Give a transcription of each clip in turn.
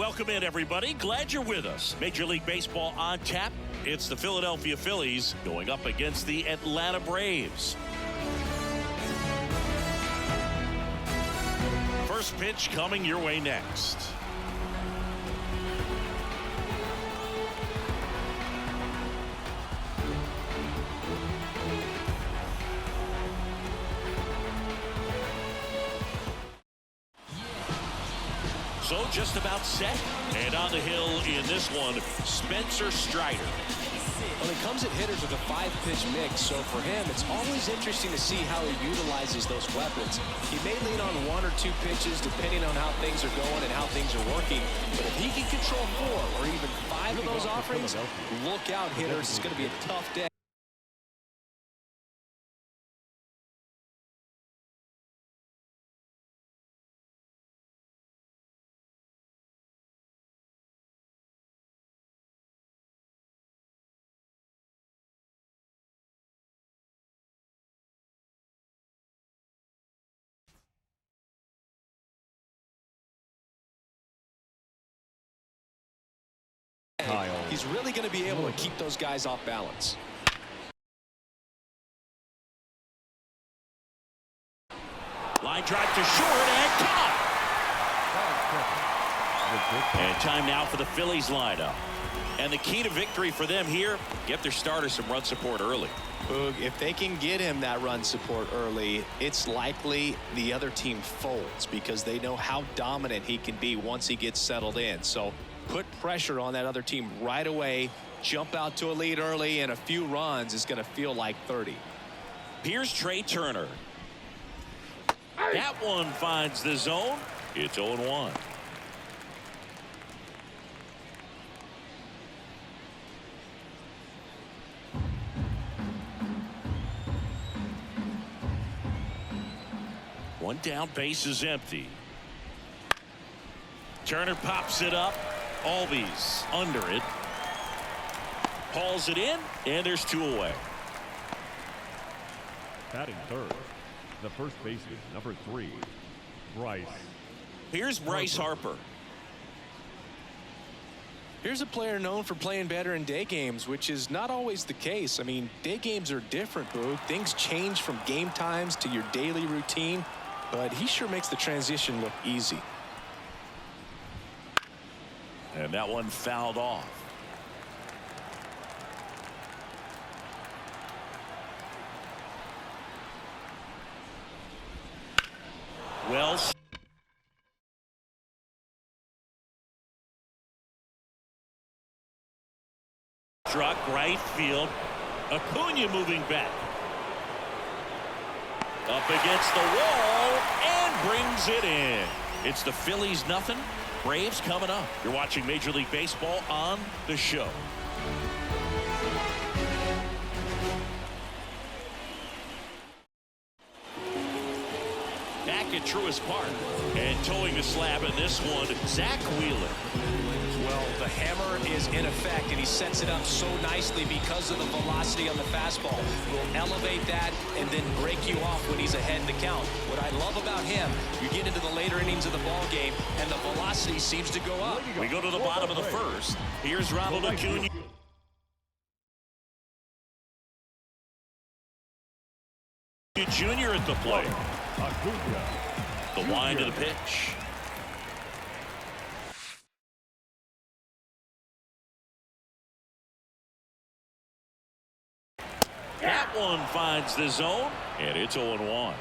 welcome in, everybody. Glad you're with us. Major League Baseball on tap. It's the Philadelphia Phillies going up against the Atlanta Braves. First pitch coming your way next. So just about set, and on the hill in this one, Spencer Strider. Well, he comes at hitters with a 5-pitch mix, so for him, it's always interesting to see how he utilizes those weapons. He may lean on 1 or 2 pitches depending on how things are going and how things are working, but if he can control 4 or even 5 of those offerings, look out, hitters. It's going to be a tough day. He's really going to be able to keep those guys off balance. Line drive to short and caught. And time now for the Phillies lineup. And the key to victory for them here, get their starter some run support early. Boog, if they can get him that run support early, it's likely the other team folds because they know how dominant he can be once he gets settled in. So put pressure on that other team right away, jump out to a lead early, and a few runs is going to feel like 30. Here's Trey Turner. That one finds the zone. It's 0-1. One down, base is empty. Turner pops it up. Albies under it. Hauls it in, and there's 2 away. Batting third, the first baseman, number 3, Bryce. Here's Bryce Harper. Here's a player known for playing better in day games, which is not always the case. I mean, day games are different, Boog. Things change from game times to your daily routine, but he sure makes the transition look easy. And that one fouled off. Well, struck right field. Acuna moving back. Up against the wall and brings it in. It's the Phillies nothing. Braves coming up. You're watching Major League Baseball on the show. Back at Truist Park and towing the slab in this one, Zach Wheeler. Well, the hammer is in effect, and he sets it up so nicely because of the velocity on the fastball. Will elevate that and then break you off when he's ahead in the count. What I love about him, you get into the later innings of the ball game, and the velocity seems to go up. We go to the bottom of the first. Here's Ronald Acuna. Jr. at the plate. The wind of the pitch. That one finds the zone, and it's 0-1.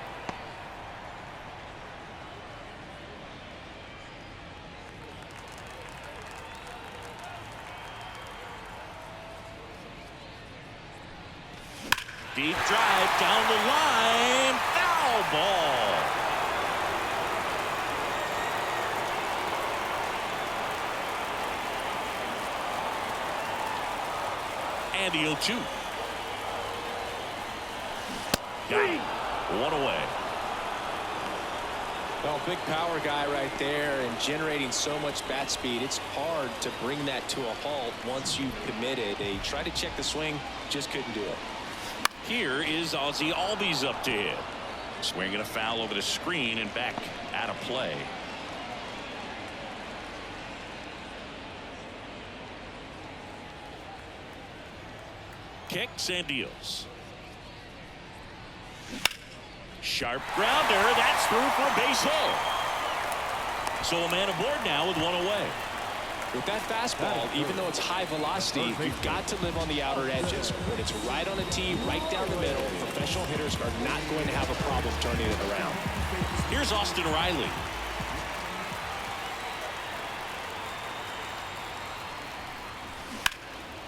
Deep drive down the line. Foul ball. And he'll shoot. Got one away. Well, big power guy right there and generating so much bat speed. It's hard to bring that to a halt once you've committed. They tried to check the swing, just couldn't do it. Here is Ozzie Albies up to hit. Swinging a foul over the screen and back out of play. kicks and deals. Sharp grounder. That's through for a base hit. So a man aboard now with one away. With that fastball, even though it's high velocity, you've got to live on the outer edges. When it's right on a tee, right down the middle, professional hitters are not going to have a problem turning it around. Here's Austin Riley.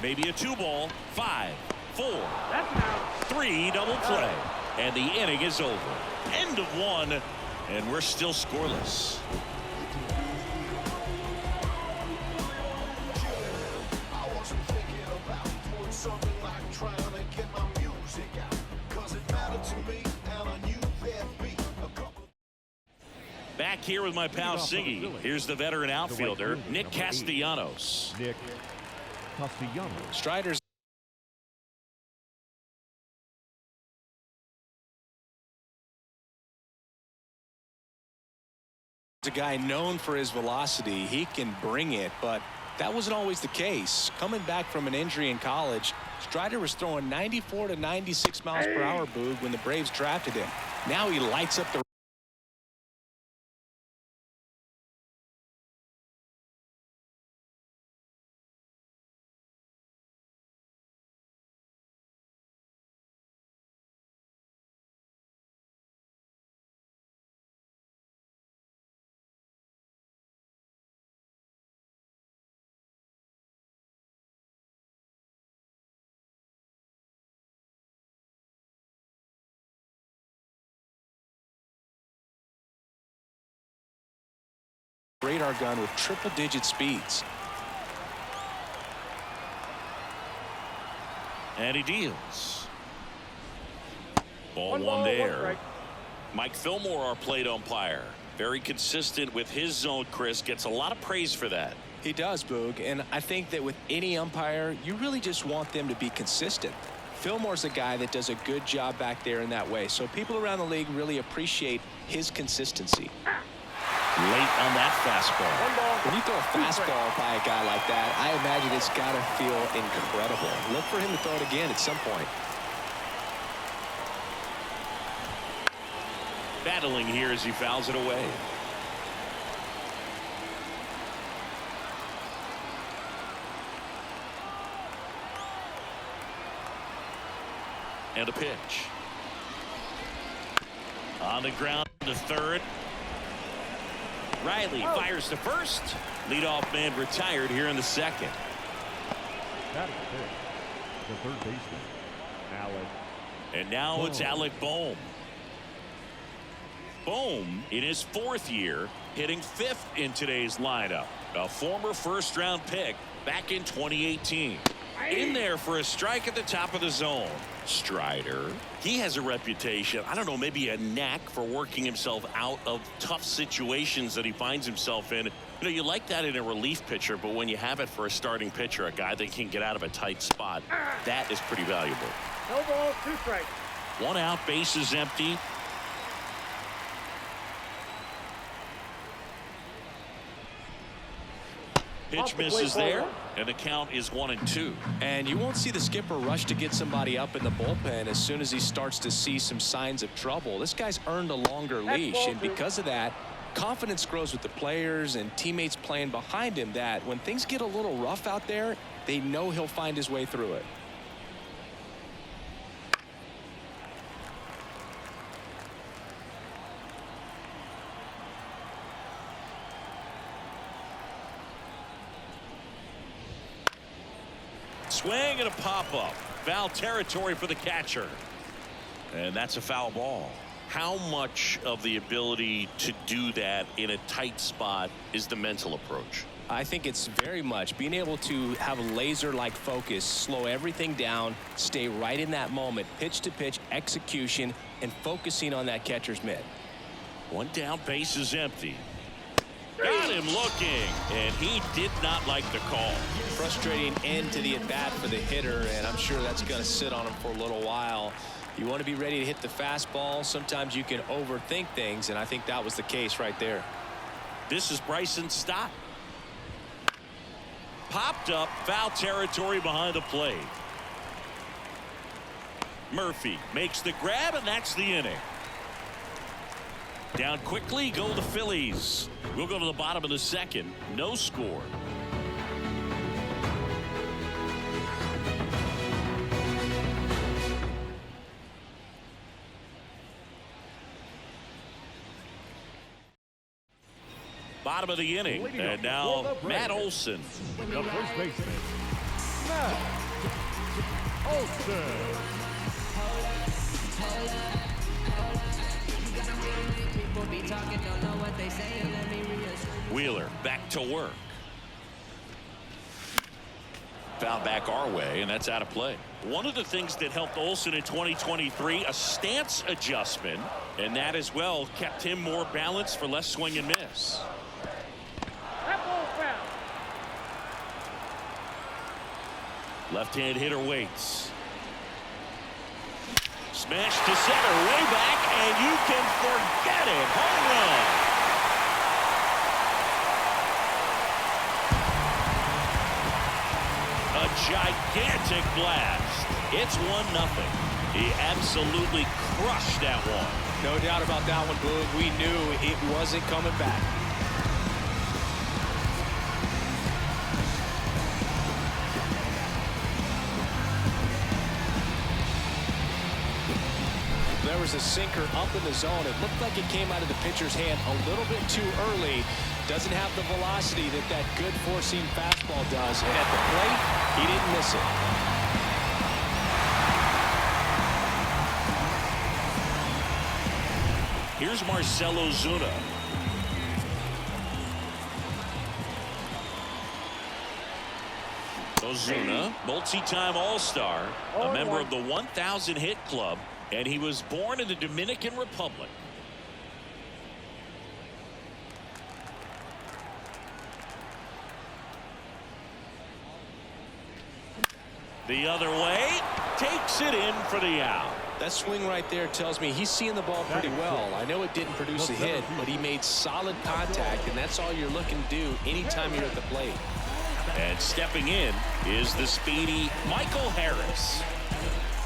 Maybe a 2-ball, 5, 4, 3 double play. And the inning is over. End of 1, and we're still scoreless. Back here with my pal Siggy. Here's the veteran outfielder, Nick Castellanos. Nick Castellanos. Strider's a guy known for his velocity. He can bring it, but that wasn't always the case. Coming back from an injury in college, Strider was throwing 94 to 96 miles per hour, Boog, when the Braves drafted him. Now he lights up the radar gun with triple-digit speeds. And he deals. Ball one there. Mike Fillmore, our plate umpire. Very consistent with his zone, Chris. Gets a lot of praise for that. He does, Boog, and I think that with any umpire, you really just want them to be consistent. Fillmore's a guy that does a good job back there in that way, so people around the league really appreciate his consistency. Late on that fastball. When you throw a fastball by a guy like that, I imagine it's got to feel incredible. Look for him to throw it again at some point. Battling here as he fouls it away. And a pitch. On the ground to third. Riley fires to first. Leadoff man retired here in the second. That is pitch. The third baseman, Alec. And now Bohm. it's Alec Bohm. Bohm, in his 4th year, hitting 5th in today's lineup. A former first-round pick back in 2018. In there for a strike at the top of the zone. Strider. He has a reputation, I don't know, maybe a knack for working himself out of tough situations that he finds himself in. You know, you like that in a relief pitcher, but when you have it for a starting pitcher, a guy that can get out of a tight spot, that is pretty valuable. No ball, 2 strikes. 1 out, bases empty. Pitch misses there, and the count is 1-2. And you won't see the skipper rush to get somebody up in the bullpen as soon as he starts to see some signs of trouble. This guy's earned a longer leash, and because of that, confidence grows with the players and teammates playing behind him, that when things get a little rough out there, they know he'll find his way through it. Swing and a pop-up. Foul territory for the catcher. And that's a foul ball. How much of the ability to do that in a tight spot is the mental approach? I think it's very much being able to have a laser-like focus, slow everything down, stay right in that moment, pitch-to-pitch execution, and focusing on that catcher's mitt. 1 down, base is empty. Got him looking, and he did not like the call. Frustrating end to the at-bat for the hitter, and I'm sure that's going to sit on him for a little while. You want to be ready to hit the fastball. Sometimes you can overthink things, and I think that was the case right there. This is Bryson Stott. Popped up, foul territory behind the plate. Murphy makes the grab, and that's the inning. Down quickly go the Phillies. We'll go to the bottom of the second. No score. Bottom of the inning, and now Matt Olson. The first baseman, Matt Olson. Wheeler back to work. Foul back our way, and that's out of play. One of the things that helped Olson in 2023, a stance adjustment, and that as well kept him more balanced for less swing and miss. Left-hand hitter waits. Smash to center, way back, and you can forget it. Home run. A gigantic blast. It's 1-0. He absolutely crushed that one. No doubt about that one, Boog. We knew it wasn't coming back. There was a sinker up in the zone. It looked like it came out of the pitcher's hand a little bit too early. Doesn't have the velocity that good four-seam fastball does. And at the plate, he didn't miss it. Here's Marcell Ozuna. Ozuna, multi-time All-Star, a member of the 1,000 hit club, and he was born in the Dominican Republic. The other way, takes it in for the out. That swing right there tells me he's seeing the ball pretty well. I know it didn't produce a hit, but he made solid contact, and that's all you're looking to do anytime you're at the plate. And stepping in is the speedy Michael Harris.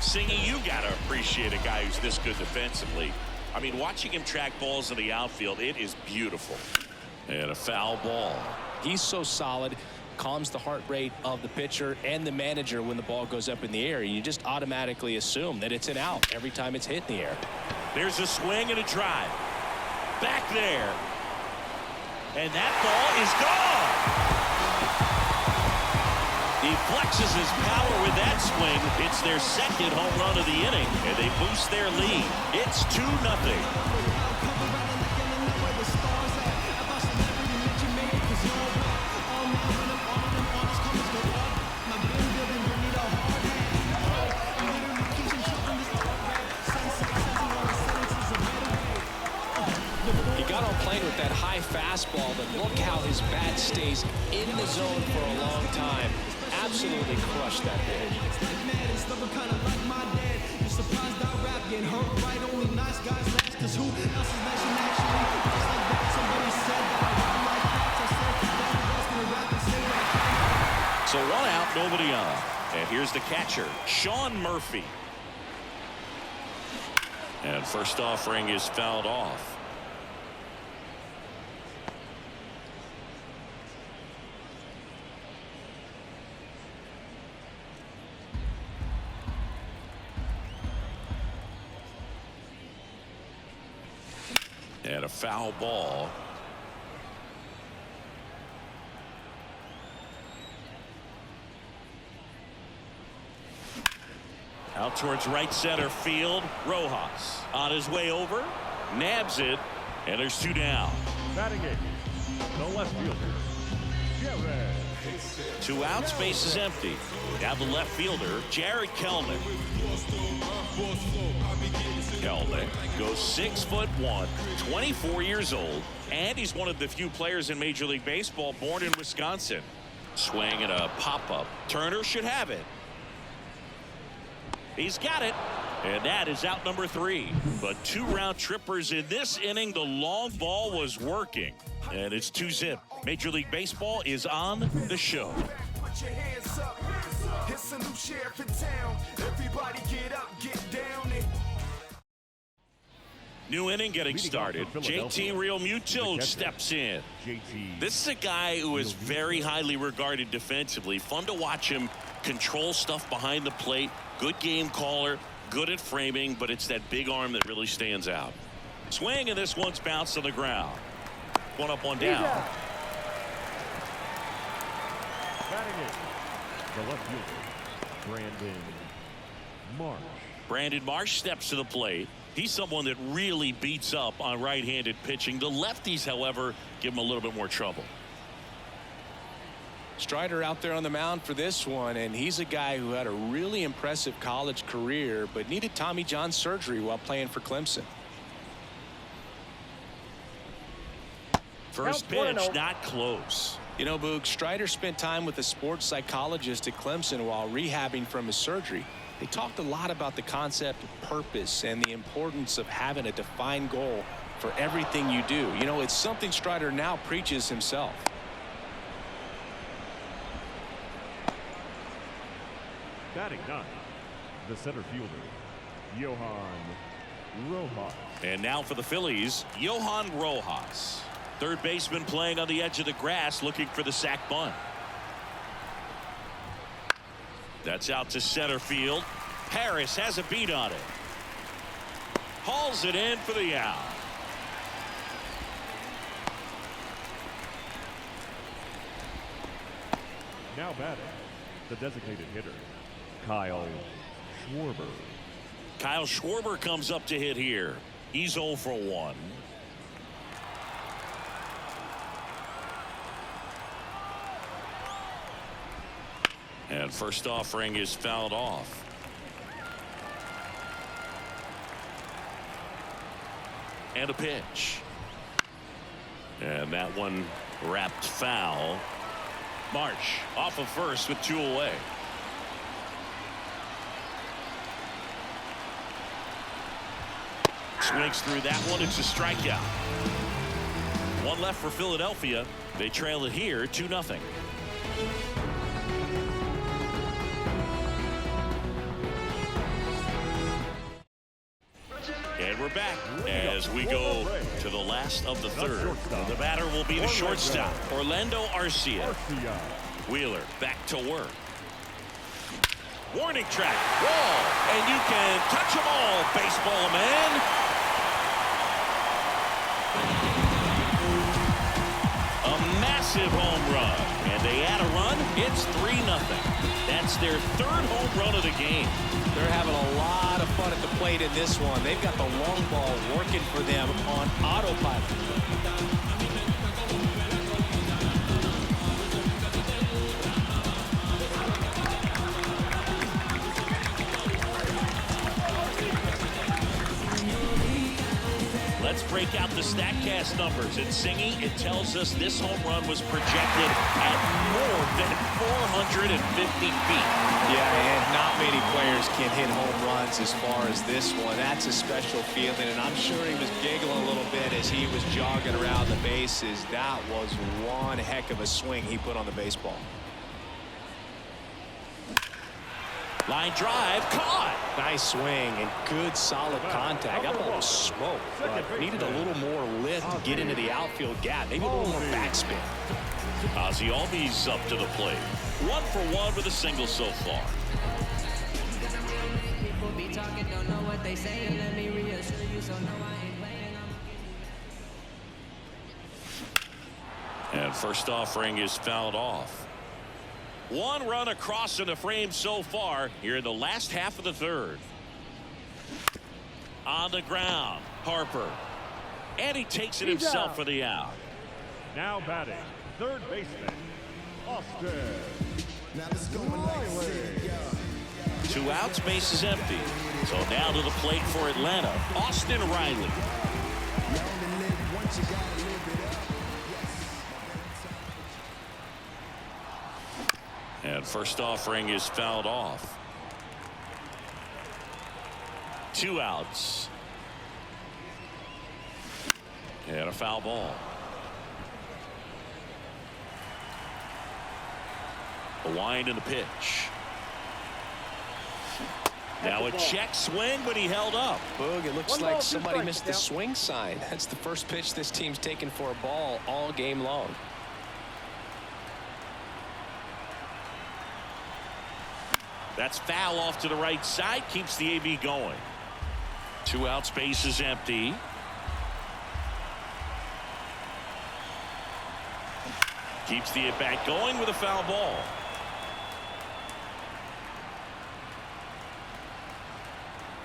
Singy, you got to appreciate a guy who's this good defensively. I mean, watching him track balls in the outfield, it is beautiful. And a foul ball. He's so solid, calms the heart rate of the pitcher and the manager when the ball goes up in the air. You just automatically assume that it's an out every time it's hit in the air. There's a swing and a drive. Back there. And that ball is gone. He flexes his power with that swing. It's their second home run of the inning, and they boost their lead. It's 2-0. He got on plane with that high fastball, but look how his bat stays in the zone for a long time. Absolutely crushed that pitch. So 1 out, nobody on. And here's the catcher, Sean Murphy. And first offering is fouled off. And a foul ball. Out towards right center field. Rojas on his way over. Nabs it. And there's 2 down. Batting it, the left fielder, Jared. 2 outs, base is empty. Now the left fielder, Jared Kelnick. Kelnick goes 6'1", 24 years old, and he's one of the few players in Major League Baseball born in Wisconsin. Swing and a pop-up. Turner should have it. He's got it. And that is out number 3. But 2 round trippers in this inning. The long ball was working. And it's 2-zip. Major League Baseball is on the show. It's a new sheriff in town. Everybody get up, get down and New inning getting Leading started. off for Philadelphia, JT Realmuto the catcher, steps in. JT. This is a guy who is very highly regarded defensively. Fun to watch him control stuff behind the plate. Good game caller, good at framing, but it's that big arm that really stands out. Swing, and this one's bounced to the ground. One up, one down. Batting it, the left fielder, Brandon Marsh. Brandon Marsh steps to the plate. He's someone that really beats up on right-handed pitching. The lefties, however, give him a little bit more trouble. Strider out there on the mound for this one, and he's a guy who had a really impressive college career but needed Tommy John surgery while playing for Clemson. First pitch, not close. You know, Boog, Strider spent time with a sports psychologist at Clemson while rehabbing from his surgery. They talked a lot about the concept of purpose and the importance of having a defined goal for everything you do. You know, it's something Strider now preaches himself. Batting ninth, the center fielder, Johan Rojas. And now for the Phillies, Johan Rojas. Third baseman playing on the edge of the grass, looking for the sac bunt. That's out to center field. Harris has a beat on it. Hauls it in for the out. Now batting, the designated hitter, Kyle Schwarber. Kyle Schwarber comes up to hit here. He's 0 for 1. And first offering is fouled off. And a pitch. And that one wrapped foul. March off of first with 2 away. Swings through that one. It's a strikeout. One left for Philadelphia. They trail it here 2-0. And we're back as we go to the last of the third. The batter will be the shortstop, Orlando Arcia. Wheeler back to work. Warning track, wall, and you can touch them all, baseball man. A massive home run, and they add a run. It's 3-0. That's their third home run of the game. They're having a lot of fun at the plate in this one. They've got the long ball working for them on autopilot. Let's break out the StatCast numbers. In Singy, it tells us this home run was projected at more than 450 feet. Yeah, and not many players can hit home runs as far as this one. That's a special feeling, and I'm sure he was giggling a little bit as he was jogging around the bases. That was one heck of a swing he put on the baseball. Line drive, caught. Nice swing and good solid contact. That ball was smoked, but needed a little more lift to get into the outfield gap. Maybe a little more backspin. Ozzie Albies up to the plate. 1 for 1 with a single so far. People be talking, don't know what they say. Let me reassure you, so no, I ain't playing. And first offering is fouled off. 1 run across in the frame so far here in the last half of the third. On the ground, Harper. And he takes it himself for the out. Now batting, third baseman, Austin Riley. 2 outs, base is empty. So now to the plate for Atlanta, Austin Riley. And first offering is fouled off. 2 outs. And a foul ball. A wind and a pitch. Now a check swing, but he held up. Boog, it looks like somebody missed the swing sign. That's the first pitch this team's taken for a ball all game long. That's foul off to the right side. Keeps the AB going. 2 outs, base is empty. Keeps the at-bat going with a foul ball.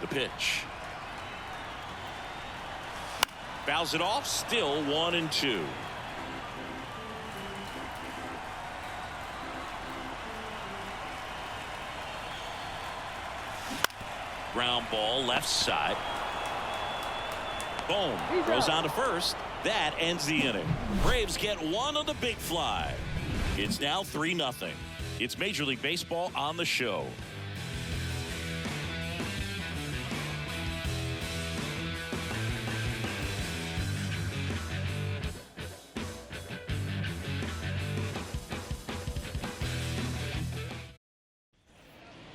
The pitch. Fouls it off. Still 1-2. Ground ball left side. Boom. Goes on to first. That ends the inning. Braves get one on the big fly. It's now 3-0. It's Major League Baseball on the show.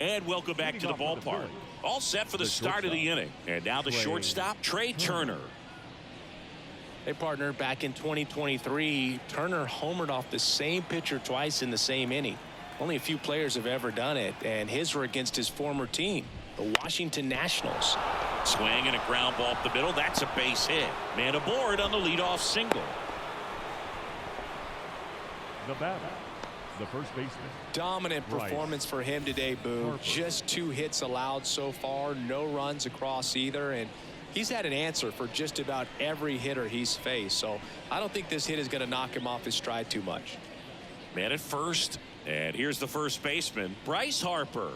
And welcome back to the ballpark. All set for the start of the inning. And now the shortstop, Trey Turner. Hey, partner, back in 2023, Turner homered off the same pitcher twice in the same inning. Only a few players have ever done it, and his were against his former team, the Washington Nationals. Swing and a ground ball up the middle. That's a base hit. Man aboard on the leadoff single. The batter, the first baseman. Dominant performance for him today, Boo. Just 2 hits allowed so far, no runs across either, and he's had an answer for just about every hitter he's faced, so I don't think this hit is going to knock him off his stride too much. Man at first, and here's the first baseman, Bryce Harper.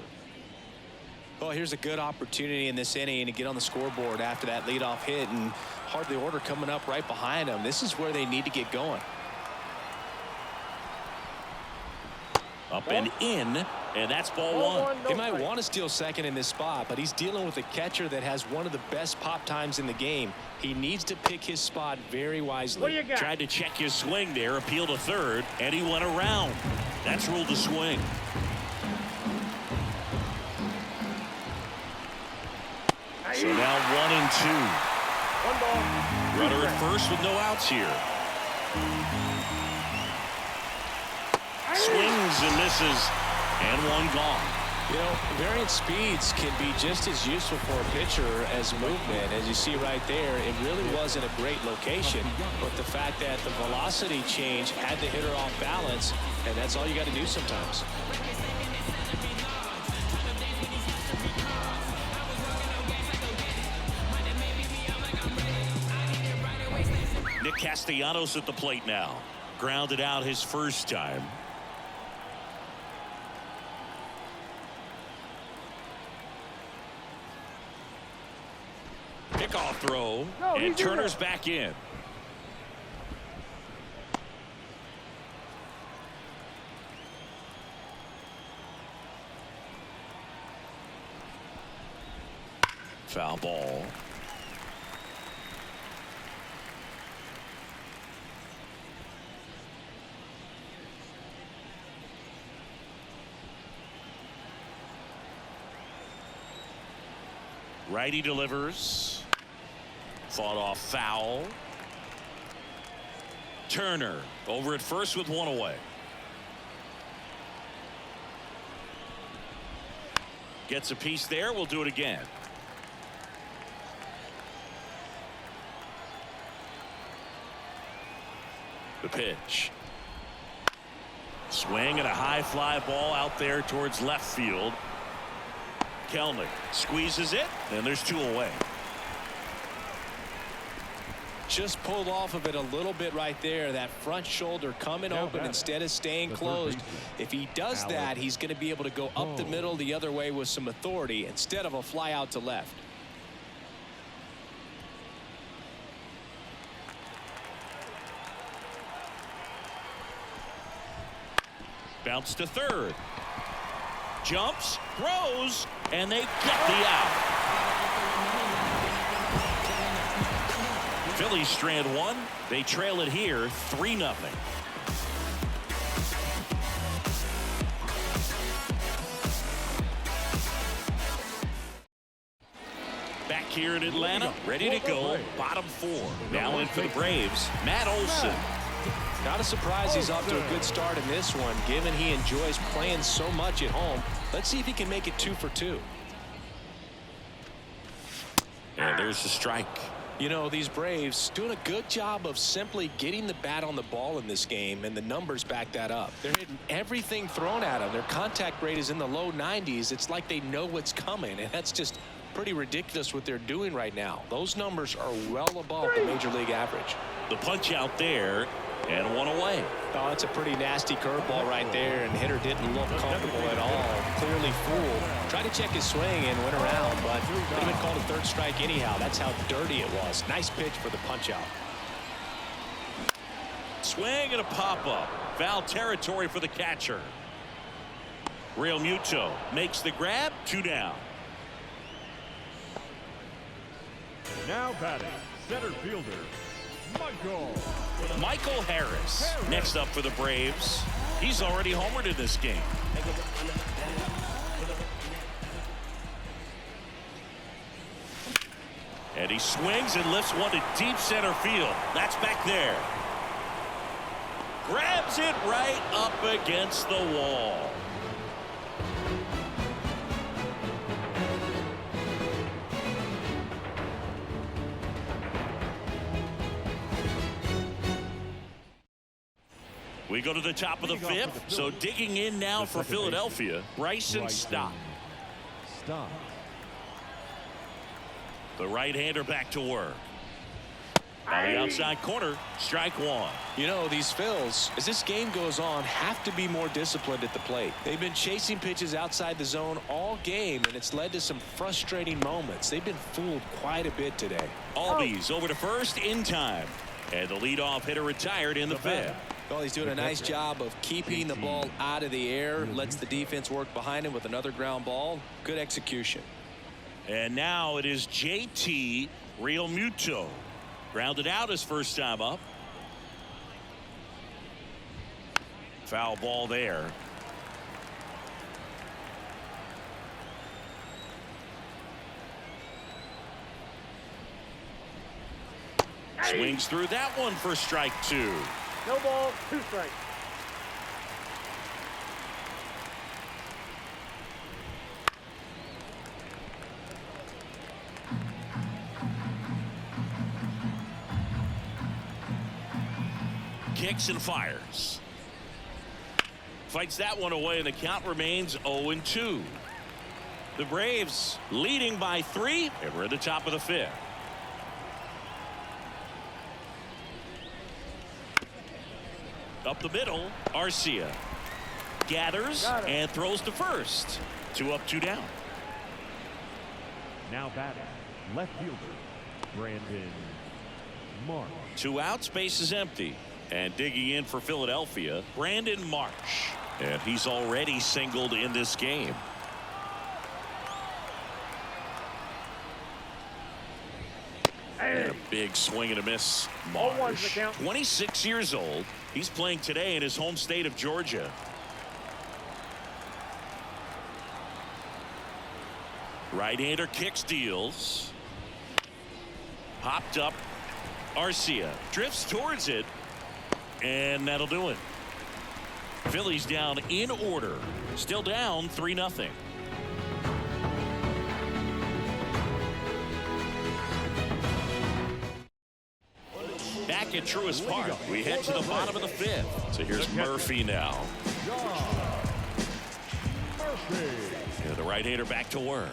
Well, here's a good opportunity in this inning to get on the scoreboard after that leadoff hit, and hardly order coming up right behind him. This is where they need to get going. Up and in, and that's ball 1. He might want to steal second in this spot, but he's dealing with a catcher that has one of the best pop times in the game. He needs to pick his spot very wisely. Tried to check his swing there, appeal to third, and he went around. That's ruled a swing. So now 1-2. 1 ball. Runner at first with no outs here. Swings and misses, and 1 gone. You know, variant speeds can be just as useful for a pitcher as movement. As you see right there, it really wasn't a great location, but the fact that the velocity change had the hitter off balance, and that's all you got to do sometimes. Nick Castellanos at the plate now. Grounded out his first time. Pickoff throw, and Turner's back in. Foul ball. Righty delivers. Fought off foul. Turner over at first with 1 away. Gets a piece there. We'll do it again. The pitch. Swing and a high fly ball out there towards left field. Kelnick squeezes it, and there's 2 away. Just pulled off of it a little bit right there. That front shoulder coming open instead of staying closed. If he does that, he's going to be able to go up the middle the other way with some authority instead of a fly out to left. Bounce to third. Jumps, throws, and they get the out. Phillies strand 1. They trail it here 3-0. here in Atlanta, ready to go. Bottom 4. Now in for the Braves, Matt Olson. Not a surprise he's off to a good start in this one, given he enjoys playing so much at home. Let's see if he can make it 2 for 2. And there's the strike. You know, these Braves doing a good job of simply getting the bat on the ball in this game, and the numbers back that up. They're hitting everything thrown at them. Their contact rate is in the low 90s. It's like they know what's coming, and that's just pretty ridiculous what they're doing right now. Those numbers are well above the major league average. The punch out there, and 1 away. Oh, that's a pretty nasty curveball right there, and hitter didn't look comfortable at all. Clearly fooled. Tried to check his swing and went around, but would have been called a 3rd strike anyhow. That's how dirty it was. Nice pitch for the punch out. Swing and a pop-up. Foul territory for the catcher. Real Muto makes the grab. 2 down. Now batting, center fielder, Michael Harris next up for the Braves. He's already homered in this game. And he swings and lifts one to deep center field. That's back there. Grabs it right up against the wall. We go to the top of the 5th, so digging in now for Philadelphia, Bryson Stott. The right-hander back to work. On the outside corner, strike 1. You know, these Phils, as this game goes on, have to be more disciplined at the plate. They've been chasing pitches outside the zone all game, and it's led to some frustrating moments. They've been fooled quite a bit today. Albies over to first in time. And the leadoff hitter retired in the 5th. Well, he's doing a nice job of keeping the ball out of the air. Lets the defense work behind him with another ground ball. Good execution. And now it is JT Real Muto. Grounded out his first time up. Foul ball there. Swings through that one for strike 2. No ball, 2 strikes. Kicks and fires. Fights that one away, and the count remains 0-2. The Braves leading by 3, and we're at the top of the 5th. Up the middle, Arcia gathers and throws to first. 2 up, 2 down. Now batting, left fielder, Brandon Marsh. 2 outs, base is empty. And digging in for Philadelphia, Brandon Marsh. And he's already singled in this game. And a big swing and a miss. Marsh, 26 years old. He's playing today in his home state of Georgia. Right-hander kicks, deals. Popped up. Arcia drifts towards it. And that'll do it. Phillies down in order. Still down 3-0. Back at Truist Park, we head to the bottom of the 5th. So here's Murphy now. And the right-hander back to work.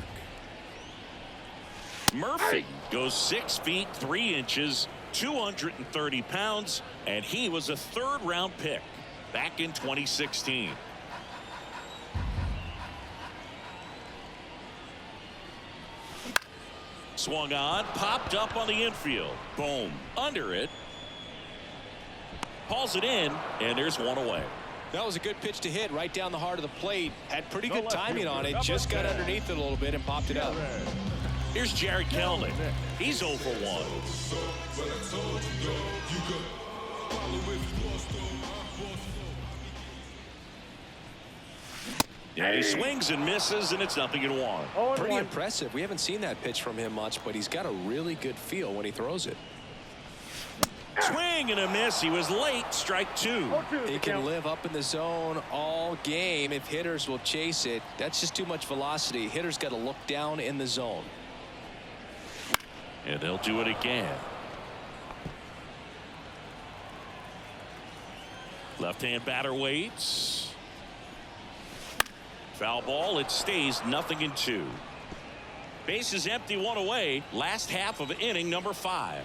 Murphy goes 6 feet 3 inches, 230 pounds, and he was a 3rd-round pick back in 2016. Swung on, popped up on the infield. Boom. Under it. Hauls it in, and there's 1 away. That was a good pitch to hit right down the heart of the plate. Had pretty good timing on it. Just got underneath it a little bit and popped it up. Here's Jared Kelnick. He's 0 for 1. Yeah, he swings and misses, and it's 0-1. Pretty impressive. We haven't seen that pitch from him much, but he's got a really good feel when he throws it. Swing and a miss. He was late. Strike 2. He can live up in the zone all game if hitters will chase it. That's just too much velocity. Hitters got to look down in the zone. And they'll do it again. Left-hand batter waits. Foul ball. It stays 0-2. Base is empty, 1 away. Last half of inning number 5.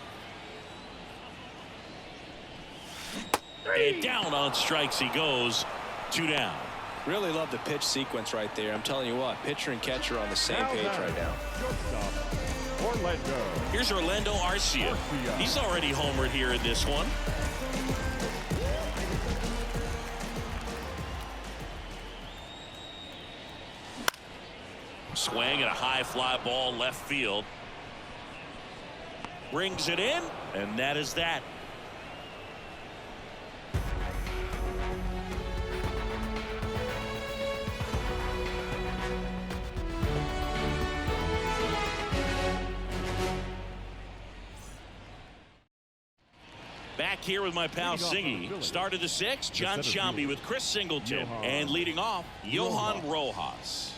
And down on strikes he goes. 2 down. Really love the pitch sequence right there. I'm telling you what, pitcher and catcher are on the same page right now. Orlando. Here's Orlando Arcia. He's already homered here in this one. Swing and a high fly ball left field. Brings it in, and that is that. Back here with my pal Singy. Started the 6th, John Sciambi with Chris Singleton. And leading off, Johan Rojas.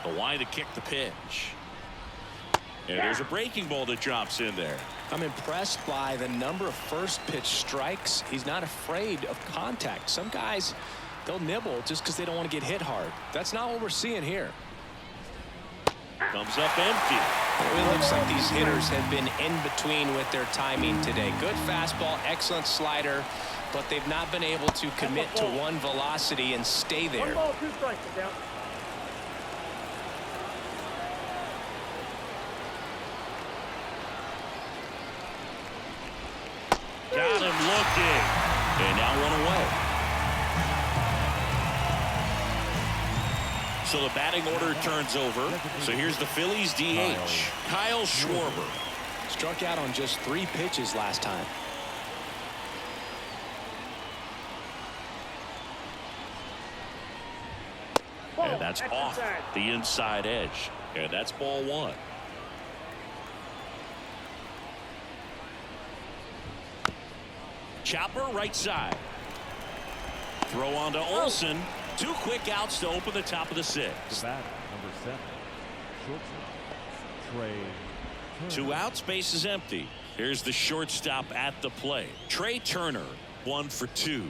The line to kick the pitch. And there's a breaking ball that drops in there. I'm impressed by the number of first pitch strikes. He's not afraid of contact. Some guys, they'll nibble just because they don't want to get hit hard. That's not what we're seeing here. Comes up empty. It looks like these hitters have been in between with their timing today. Good fastball, excellent slider, but they've not been able to commit to one velocity and stay there. 1 ball, 2 strikes. Down. Got him looking. And now 1 away. So the batting order turns over. So here's the Phillies DH, Kyle Schwarber. Struck out on just 3 pitches last time. And that's off the inside edge. And that's ball 1. Chopper right side. Throw on to Olsen. 2 quick outs to open the top of the 6th. Bat number 7. Shortstop. Trey. 2 outs, base is empty. Here's the shortstop at the plate. Trey Turner, 1 for 2.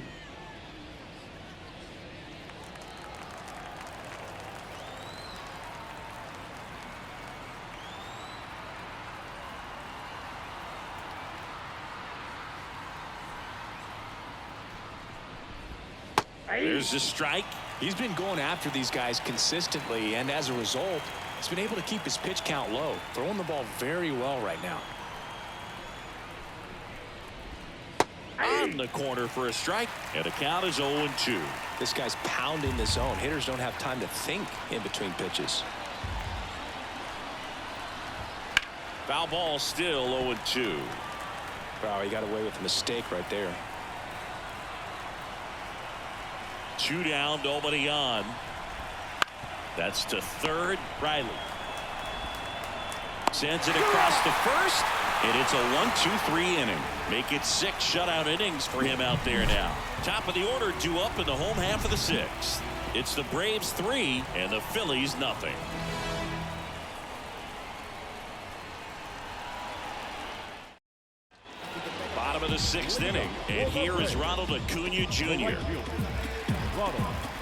There's a strike. He's been going after these guys consistently, and as a result, he's been able to keep his pitch count low, throwing the ball very well right now. On the corner for a strike, and the count is 0-2. This guy's pounding the zone. Hitters don't have time to think in between pitches. Foul ball, still 0-2. Wow, he got away with a mistake right there. 2 down, nobody on. That's to third. Riley sends it across the first, and it's a 1-2-3 inning. Make it 6 shutout innings for him out there now. Top of the order due up in the home half of the 6th. It's the Braves 3 and the Phillies nothing. Bottom of the 6th inning, and here is Ronald Acuna Jr.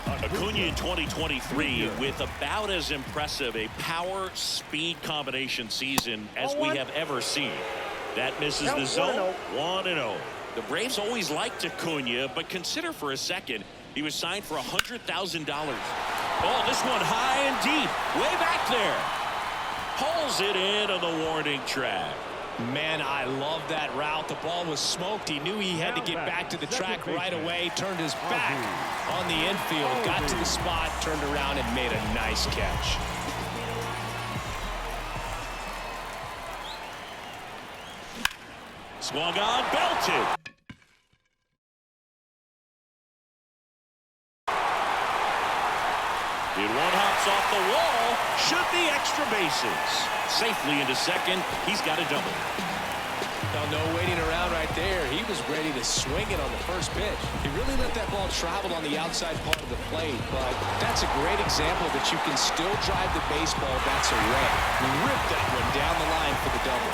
Acuna in 2023 with about as impressive a power speed combination season as we have ever seen. That misses the zone. 1-0. The Braves always liked Acuna, but consider for a second he was signed for $100,000. Oh, this one high and deep, way back there. Hauls it in on the warning track. Man, I love that route. The ball was smoked. He knew he had to get back to the track right away. Turned his back on the infield. Got to the spot, turned around, and made a nice catch. Swung on, belted. It one hops off the wall. Should be extra bases. Safely into second. He's got a double. No waiting around right there. He was ready to swing it on the first pitch. He really let that ball travel on the outside part of the plate, but that's a great example that you can still drive the baseball bats away. Rip that one down the line for the double.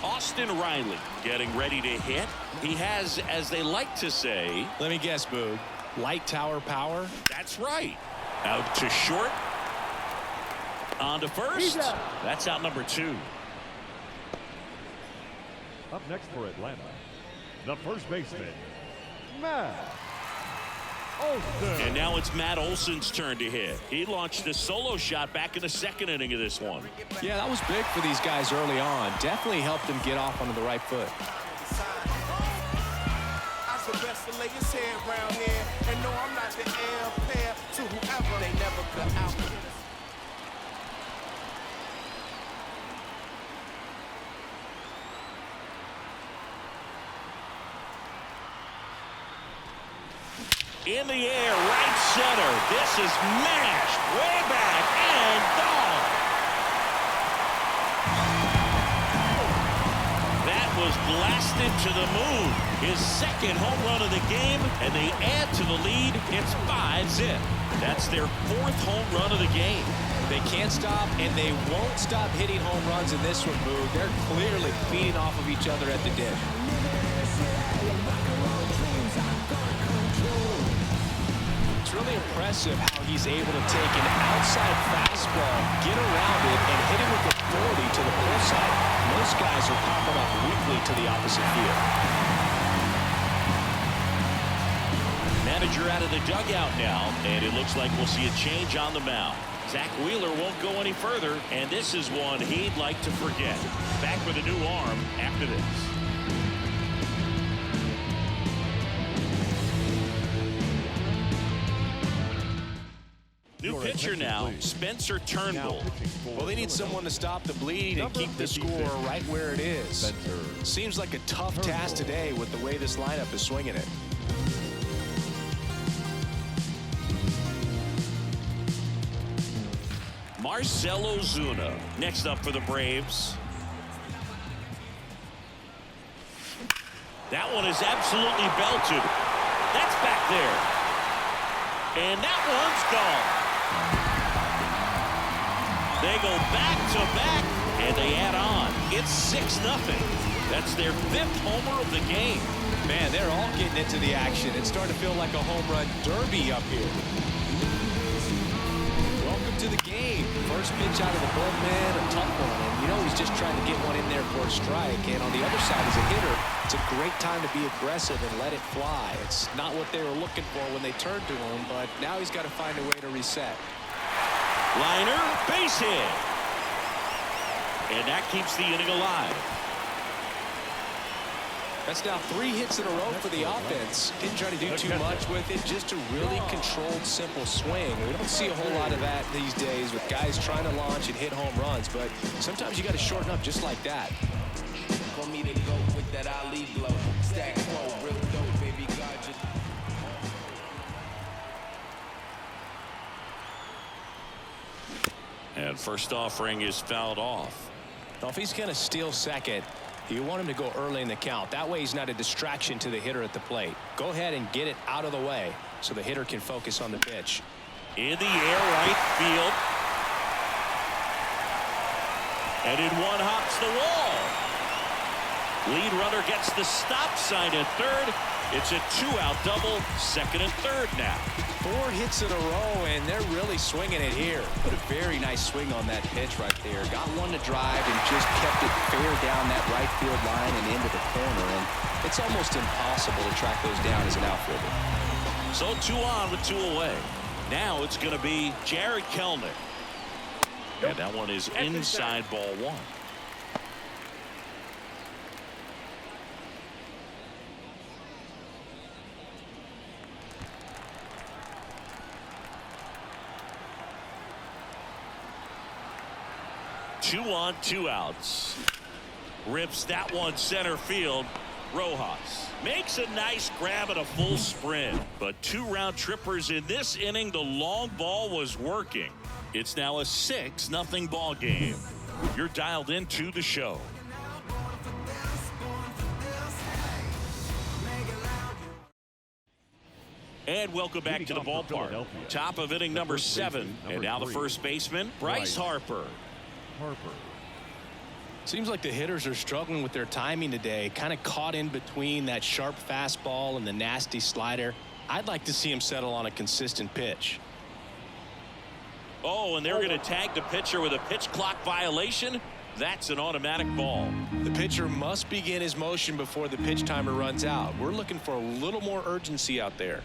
Austin Riley getting ready to hit. He has, as they like to say, let me guess, Boog, light tower power? That's right. Out to short. On to first. That's out number 2. Up next for Atlanta, the first baseman, Matt Olson. And now it's Matt Olson's turn to hit. He launched a solo shot back in the second inning of this one. Yeah, that was big for these guys early on. Definitely helped them get off onto the right foot. The best to lay his head around here, and no, I'm not the heir pair to whoever they never could out. In the air, right center. This is mashed way back and gone. That was blasted to the moon. His second home run of the game, and they add to the lead. It's 5-zip. That's their 4th home run of the game. They can't stop, and they won't stop hitting home runs in this one, Boog. They're clearly feeding off of each other at the dish. It's really impressive how he's able to take an outside fastball, get around it, and hit it with authority to the pull side. Most guys are popping up weakly to the opposite field. Manager out of the dugout now, and it looks like we'll see a change on the mound. Zach Wheeler won't go any further, and this is one he'd like to forget. Back with a new arm after this. New pitcher now, Spencer Turnbull. Well, they need someone to stop the bleeding and keep the score right where it is. Seems like a tough task today with the way this lineup is swinging it. Marcell Ozuna next up for the Braves. That one is absolutely belted. That's back there. And that one's gone. They go back to back, and they add on. It's 6-0. That's their 5th homer of the game. Man, they're all getting into the action. It's starting to feel like a home run derby up here. Welcome to the game. First pitch out of the bullpen, a tough one. And you know he's just trying to get one in there for a strike. And on the other side, as a hitter, it's a great time to be aggressive and let it fly. It's not what they were looking for when they turned to him, but now he's got to find a way to reset. Liner, base hit. And that keeps the inning alive. That's now 3 hits in a row for the offense. Didn't try to do too much with it, just a really controlled, simple swing. We don't see a whole lot of that these days with guys trying to launch and hit home runs, but sometimes you got to shorten up just like that. For me to go with that Ali blow, stack quo, real dope, baby, God just... And first offering is fouled off. Now, if he's going to steal second, you want him to go early in the count. That way he's not a distraction to the hitter at the plate. Go ahead and get it out of the way so the hitter can focus on the pitch. In the air, right field. And in one hops the wall. Lead runner gets the stop sign at third. It's a 2-out double, second and third now. 4 hits in a row, and they're really swinging it here. Put a very nice swing on that pitch right there. Got one to drive and just kept it fair down that right field line and into the corner. And it's almost impossible to track those down as an outfielder. So 2 on with 2 away. Now it's going to be Jared Kelnick. And that one is inside ball one. Two on, two outs. Rips that one center field. Rojas makes a nice grab at a full sprint, but 2 round trippers in this inning. The long ball was working. It's now a 6-0 ball game. You're dialed into the show. And welcome back to the ballpark. Top of inning number 7, and now the first baseman, Bryce Harper. Seems like the hitters are struggling with their timing today. Kind of caught in between that sharp fastball and the nasty slider. I'd like to see him settle on a consistent pitch. Oh, and they're going to tag the pitcher with a pitch clock violation. That's an automatic ball. The pitcher must begin his motion before the pitch timer runs out. We're looking for a little more urgency out there.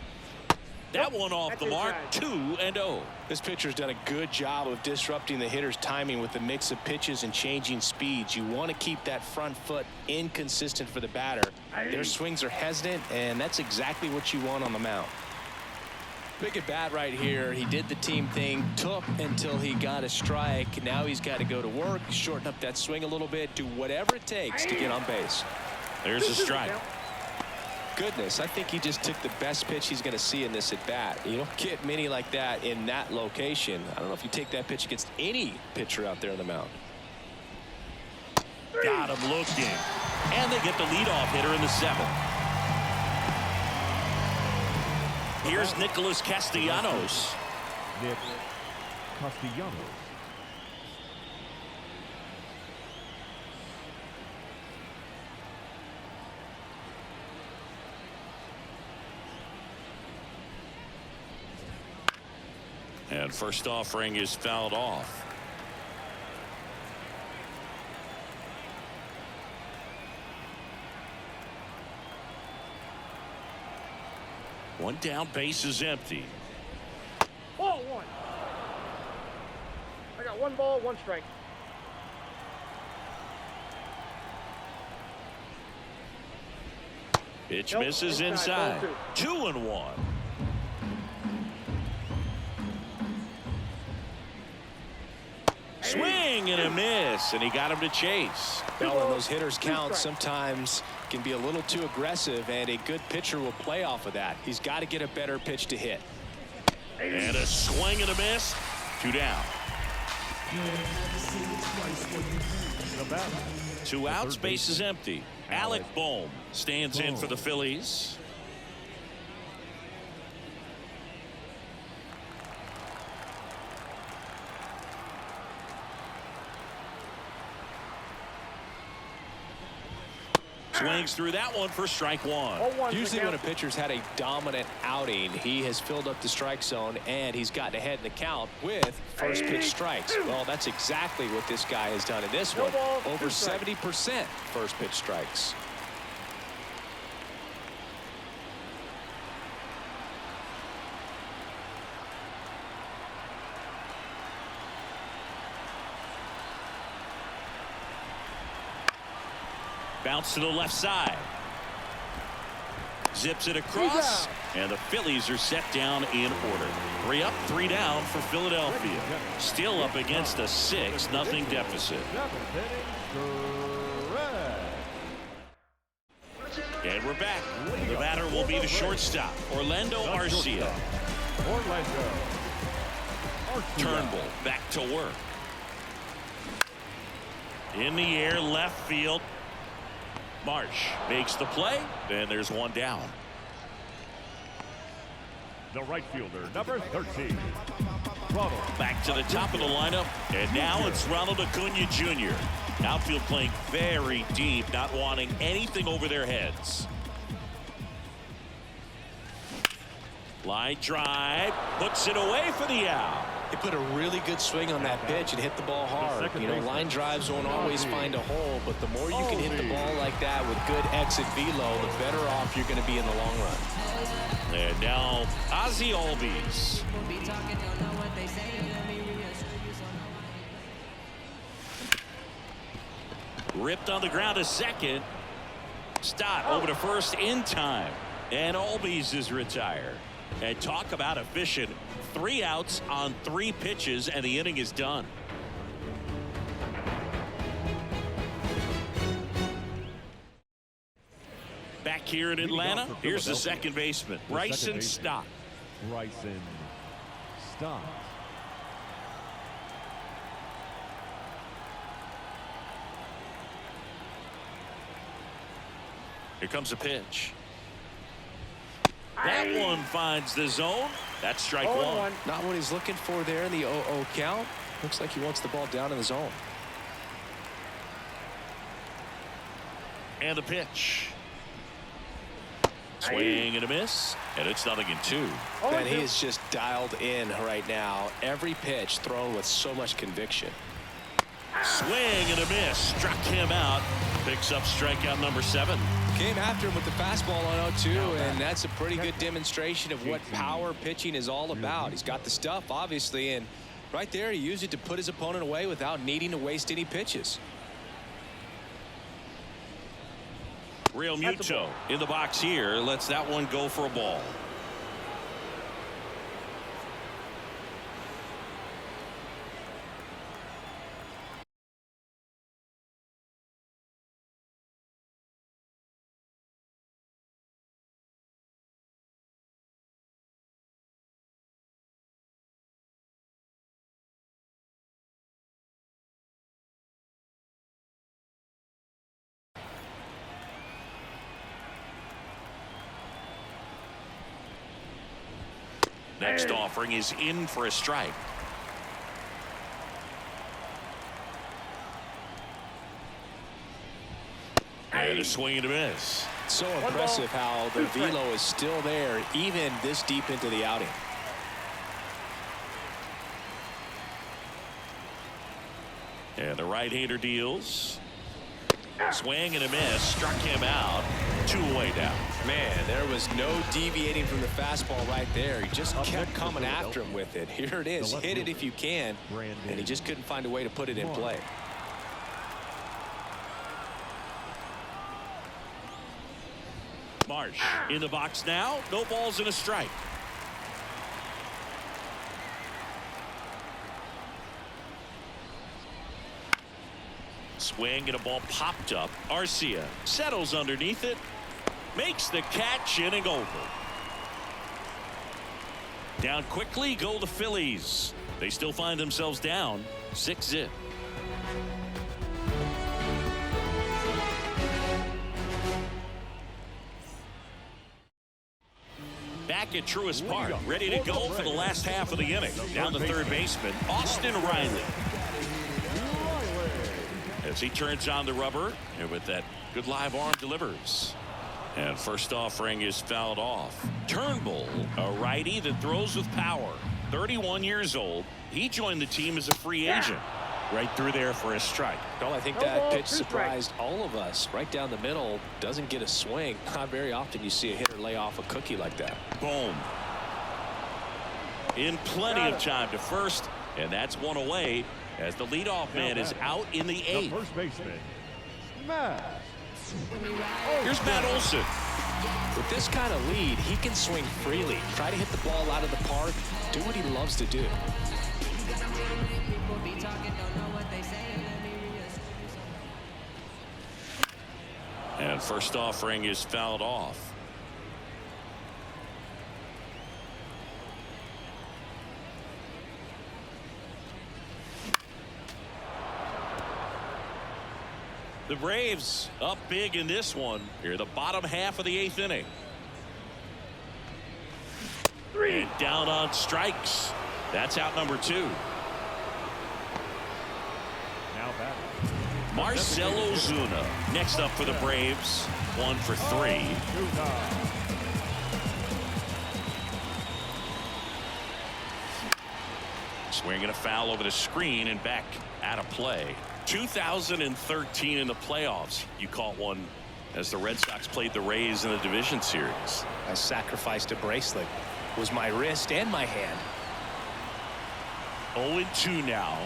That one off the mark. 2-0. This pitcher's done a good job of disrupting the hitter's timing with a mix of pitches and changing speeds. You want to keep that front foot inconsistent for the batter. Their swings are hesitant, and that's exactly what you want on the mound. Big at bat right here. He did the team thing, took until he got a strike. Now he's got to go to work, shorten up that swing a little bit, do whatever it takes to get on base. There's a strike. Goodness, I think he just took the best pitch he's going to see in this at bat. You don't get many like that in that location. I don't know if you take that pitch against any pitcher out there on the mound. Got him looking. And they get the leadoff hitter in the 7th. Here's Nicholas Castellanos. Nick Castellanos. And first offering is fouled off. One down, base is empty. Ball 1. I got 1 ball, 1 strike. Pitch misses inside. 2-1. Swing and a miss, and he got him to chase. Well, when those hitters count, sometimes can be a little too aggressive, and a good pitcher will play off of that. He's got to get a better pitch to hit. And a swing and a miss. 2 down. 2 outs, base is empty. Alec Bohm stands in for the Phillies. Swings through that one for strike 1. Usually when a pitcher's had a dominant outing, he has filled up the strike zone and he's gotten ahead in the count with first pitch strikes. Well, that's exactly what this guy has done in this one. Over 70% first pitch strikes. Bounce to the left side. Zips it across. And the Phillies are set down in order. 3 up, 3 down for Philadelphia. Still up against a 6-0 deficit. And we're back. The batter will be the shortstop, Orlando Arcia. Turnbull back to work. In the air, left field. Marsh makes the play, and there's 1 down. The right fielder, number 13. Ronald. Back to the top of the lineup, and now it's Ronald Acuna Jr. Outfield playing very deep, not wanting anything over their heads. Line drive, puts it away for the out. He put a really good swing on that pitch and hit the ball hard. You know, line drives won't always find a hole, but the more you can hit the ball like that with good exit velo, the better off you're going to be in the long run. And now Ozzie Albies. Be talking, don't know what they say. Let me reassure you so no, Ripped on the ground to second. Stott over to first in time. And Albies is retired. And talk about efficient. 3 outs on 3 pitches, and the inning is done. Back here in Atlanta, here's the second baseman, Bryson Stott. Bryson Stott. Here comes a pitch. That one finds the zone. That's strike 1. Not what he's looking for there in the 0-0 count. Looks like he wants the ball down in the zone. And the pitch. Swing and a miss. And it's 0-2. And he is just dialed in right now. Every pitch thrown with so much conviction. Swing and a miss. Struck him out. Picks up strikeout number 7. Came after him with the fastball on 0-2, and that's a pretty good demonstration of what power pitching is all about. He's got the stuff, obviously, and right there he used it to put his opponent away without needing to waste any pitches. Real Muto in the box here. Lets that one go for a ball. Next offering is in for a strike. And a swing and a miss. So impressive how the velo is still there even this deep into the outing. And the right-hander deals. Swing and a miss. Struck him out. 2 away down. Man, there was no deviating from the fastball right there. He just kept coming after him with it. Here it is. Hit it if you can. And he just couldn't find a way to put it in play. Marsh in the box now. No balls and a strike. Swing and a ball popped up. Arcia settles underneath it. Makes the catch, inning over. Down quickly go the Phillies. They still find themselves down 6-0. Back at Truist Park, ready to go for the last half of the inning. Down the third baseman, Austin Riley. As he turns on the rubber, and with that good live arm delivers. And first offering is fouled off. Turnbull, a righty that throws with power. 31 years old. He joined the team as a free agent. Right through there for a strike. Well, I think that pitch surprised all of us. Right down the middle, doesn't get a swing. Not very often you see a hitter lay off a cookie like that. Boom. In plenty of time to first, and that's 1 away as the leadoff man is out in the 8th. First baseman, Matt. Here's Matt Olson. With this kind of lead, he can swing freely. Try to hit the ball out of the park. Do what he loves to do. And first offering is fouled off. The Braves up big in this one. Here, the bottom half of the 8th inning. And down on strikes. That's out number 2. Now batting. Marcell Ozuna next up for the Braves. 1 for 3. Swinging a foul over the screen and back out of play. 2013 in the playoffs. You caught one as the Red Sox played the Rays in the division series. I sacrificed a bracelet. It was my wrist and my hand. 0-2 now.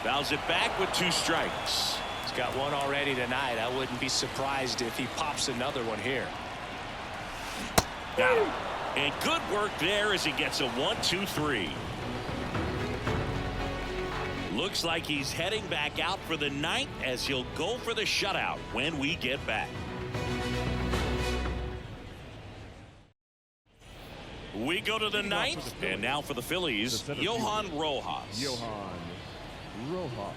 Fouls it back with 2 strikes. He's got one already tonight. I wouldn't be surprised if he pops another one here. Got him. And good work there as he gets a 1-2-3. Looks like he's heading back out for the 9th as he'll go for the shutout when we get back. We go to the 9th, and now for the Phillies, Johan Rojas. Johan Rojas.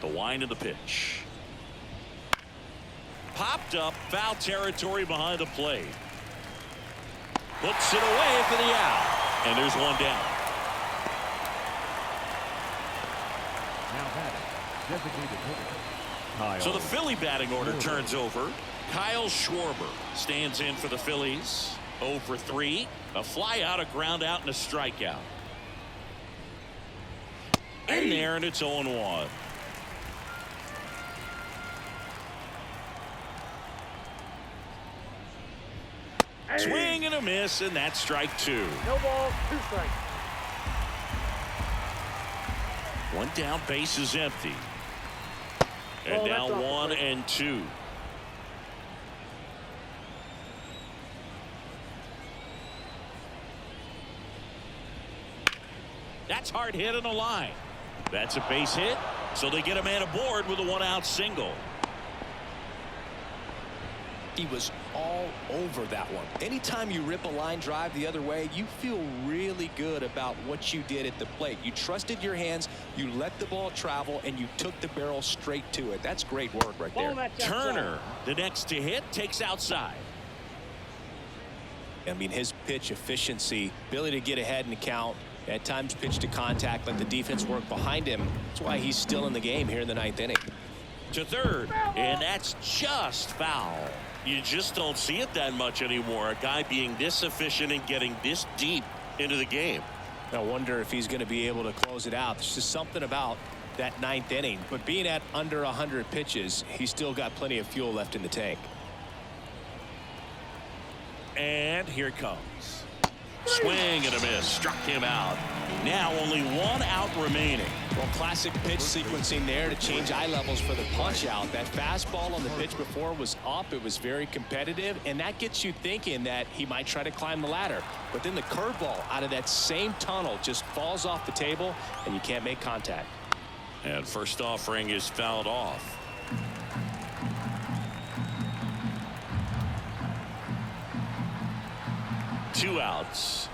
The wind of the pitch. Popped up, foul territory behind the plate. Puts it away for the out. And there's one down. Now batting, designated hitter, Kyle. So the Philly batting order turns over. Kyle Schwarber stands in for the Phillies. 0 for 3. A fly out, a ground out, and a strikeout. In there, and it's 0-1. Swing and a miss, and that's strike 2. No ball, 2 strikes. 1 down, base is empty. And now 1 and 2. That's hard hit in a line. That's a base hit, so they get a man aboard with a 1-out single. He was all over that one. Anytime you rip a line drive the other way, you feel really good about what you did at the plate. You trusted your hands, you let the ball travel, and you took the barrel straight to it. That's great work right there. Turner, the next to hit, takes outside. I mean, his pitch efficiency, ability to get ahead in the count, at times pitch to contact, let the defense work behind him. That's why he's still in the game here in the 9th inning. To third, and that's just foul. You just don't see it that much anymore. A guy being this efficient and getting this deep into the game. I wonder if he's going to be able to close it out. There's just something about that 9th inning. But being at under 100 pitches, he's still got plenty of fuel left in the tank. And here it comes. Swing and a miss. Struck him out. Now only 1 out remaining. Well, classic pitch sequencing there to change eye levels for the punch out. That fastball on the pitch before was up. It was very competitive, and that gets you thinking that he might try to climb the ladder. But then the curveball out of that same tunnel just falls off the table, and you can't make contact. And first offering is fouled off. Two outs.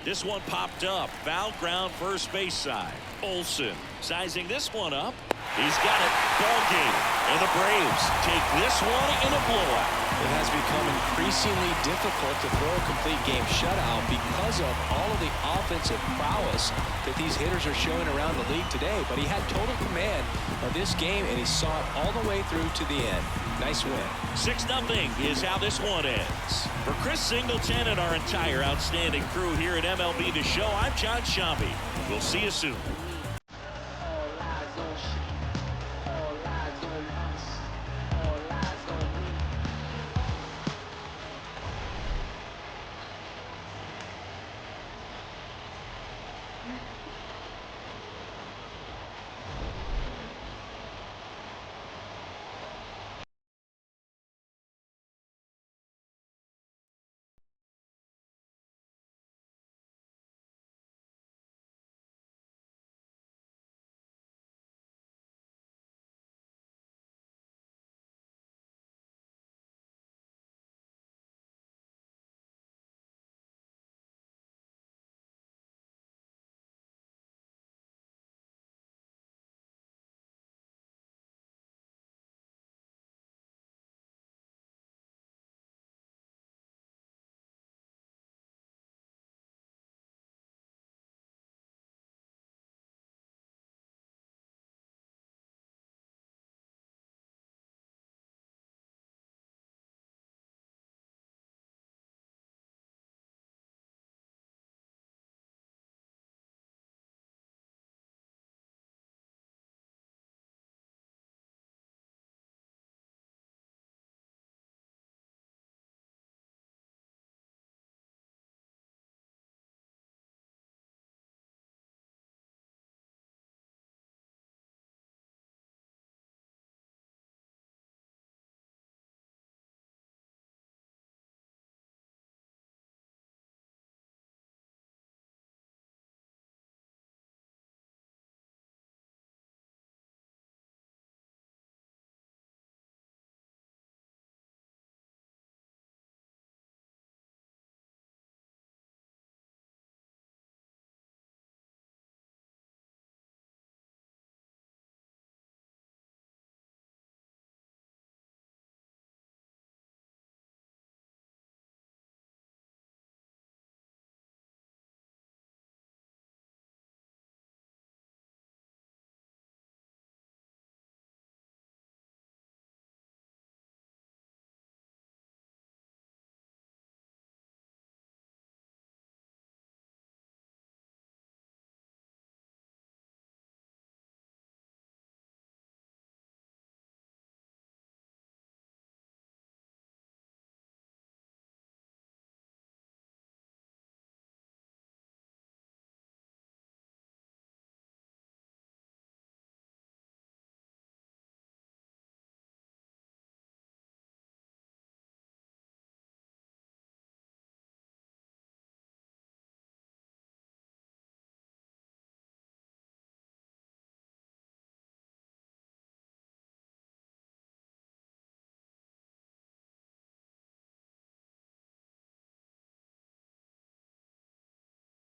This one popped up. Foul ground first base side. Olsen sizing this one up. He's got it. Ball game. And the Braves take this one in a blowout. It has become increasingly difficult to throw a complete game shutout because of all of the offensive prowess that these hitters are showing around the league today. But he had total command of this game, and he saw it all the way through to the end. Nice win. 6-0 is how this one ends. For Chris Singleton and our entire outstanding crew here at MLB The Show, I'm John Shambi. We'll see you soon.